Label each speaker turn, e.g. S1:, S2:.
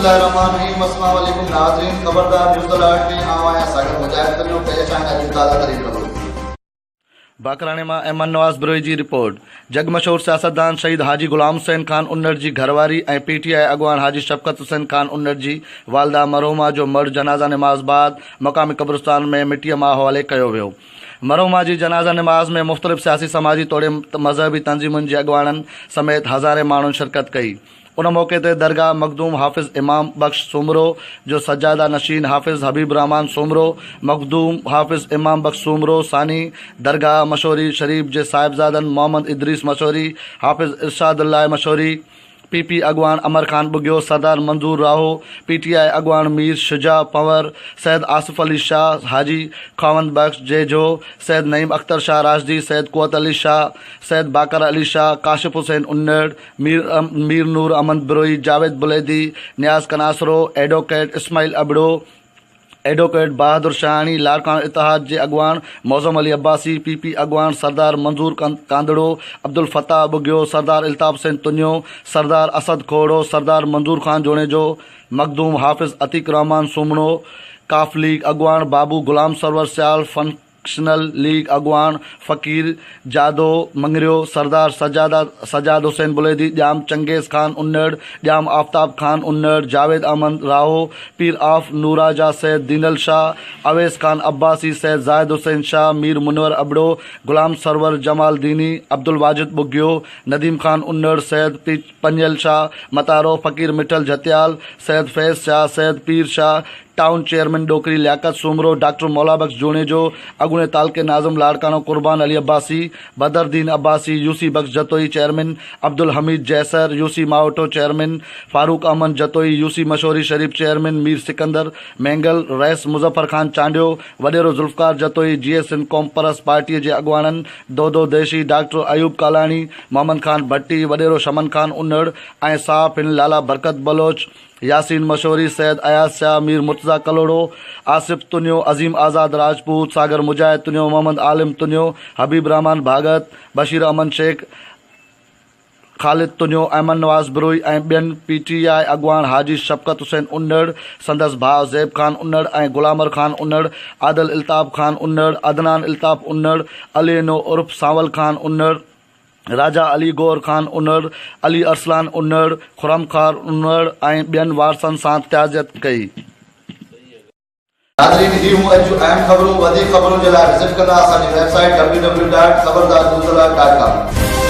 S1: बिस्मिल्लाहिर्रहमानिर्रहीम। अस्सलाम वालेकुम नाज़रीन, खबरदार न्यूज़ अलर्ट में आया सागर मुजाहिद करियो पेश आहिनि अॼु ताज़ा तरीन खबरूं।
S2: बाकराणे मां अहमद नवाज़ बिरोई जी रिपोर्ट। जगमशहूर सियासतदान शहीद हाजी गुलाम हुसैन खान उन्नर जी घरवारी ऐं PTI अॻवाण हाजी शफकत हुसैन खान उन्नर जी वालदा मरहुमा जो मर्द जनाज़ा नमाज़ बाद मक़ामी कब्रिस्तान में मिटीअ मां हवाले कयो वियो। मरहुमा जी जनाज़ा नमाज़ में मुख़्तलिफ़ सियासी समाजी तोड़े मज़हबी तंज़ीमन जे अॻवाणनि समेत हज़ारे माण्हुनि शिरकत कई। उन मौक़े ते दरगाह मखदूम हाफ़िज़ इमाम बख़्श सूमरो जो सजादा नशीन हाफ़िज़ हबीब रहमान सूमरो, मखदूम हाफ़िज़ इमाम बख़्श सूमरो सानी, दरगाह मशहूरी शरीफ़ जे साहिबज़ादनि मोहम्मद इदरीस मशहूरी, हाफ़िज़ इरशादुल्लाह मशहूरी, PP अॻवाण अमर खान बुगियो, सरदार मंज़ूर राहो, PTI अॻवाण मीर शुजा पंवर, सैयद आसिफ अली शाह हाजी खावंद बख़्श जेजो, सैयद नईम अख्तर शाह राशदी, सैयद कुवत अली शाह, सैयद बाकर अली शाह, काशिफ हुसैन उन्नड़, मीर नूर अहमद बिरोई, जावेद बुलेदी, नियाज कनासरो, एडवोकेट इस्माइल अबड़ो, एडवोकेट बहादुर शाहानी, लारकान इतिहाद जे अॻवाण मौज़म अली अब्बासी, PP अॻवाण सरदार मंज़ूर कांदड़ो, अब्दुल फताह बुगियो, सरदार इल्ताफ़ हुसैन तुनियो, सरदार असद खोड़ो, सरदार मंज़ूर खान जोड़ेजो, मखदूम हाफ़िज़ अतीक रहमान सूमनो, काफ लीग अॻवाण बाबू गुलाम सरवर सियाल, फंक्शनल लीग अॻवाण फ़कीर जादो मंगरियो, सरदार सजाद हुसैन बुलेदी, ॼाम चंगेज़ खान उन्नड़, ॼाम आफ्ताब खान उन्नड़, जावेद अहमद राहो, पीर आफ नूराजा, सैयद दीनल शाह, अवैस खान अब्बासी, सैयद जाहिद हुसैन शाह, मीर मुनवर अबड़ो, गुलाम सरवर जमाल दीनी, अब्दुल वाजिद बुगियो, नदीम खान उन्नड़, सैयद पंजल शाह मतारो, फ़कीर मिठल जतियाल, सैयद फैज़ शाह, सैयद पीर शाह, टाउन चेयरमैन डोकरी लियाकत सूमरो, डॉक्टर मौला बख्श जूणेजो, अगुणे तालके नाज़िम Larkano Qurban Ali Abbasi, Badardin Abbasi, UC Bakhsh Jatoi chairman, Abdul Hameed Jaisar, UC Mavto chairman, Farooq Ahmed Jatoi, UC Mashoori Sharif chairman, Mir Sikandar Mengal, रईस मुज़फ़र खान चांडियो, वडेरो ज़ुल्फ़कार जतोई, GS सिंध क़ौम परस्त पार्टीअ जे अॻवाणनि दो देशी, डॉक्टर अयूब कालानी, मोहम्मद खान भट्टी, वडेरो शमन खान उन्नड़ ऐं साहब हिन लाला बरकत बलोच, यासीन मशहूरी, सैयद अयाज शाह, मीर मुर्तज़ा कलोड़ो, आसिफ तुनियो, अज़ीम आज़ाद राजपूत, सागर मुजाहिद तुनियो, मोहम्मद आलिम तुनियो, हबीब रहमान भागत, बशीर अमन शेख, ख़ालिद तुनियो, अहमद नवाज़ बिरोई ऐं ॿियनि PTI अॻवाण हाजी शफकत हुसैन उन्नड़, संदस भाउ ज़ैब खान उन्नड़ ऐं गुलामर खान उन्नड़, आदिल इल्ताफ़ खान उन्नड़, अदनान इल्ताफ़ उन्नड़, अलीनो उर्फ सांवल खान उन्नड़, राजा अली गौर खान उन्नड़, अली अरसलान उन्नड़, खुरम खान उन्नड़ ऐं ॿियनि वारसनि सां ताज़ियत कई।
S1: नाज़रीन, ही हूं अॼु जूं अहम ख़बरूं। वधीक ख़बरुनि जे लाइ विज़िट कंदा असांजी वेबसाइट www.खबरदार.com।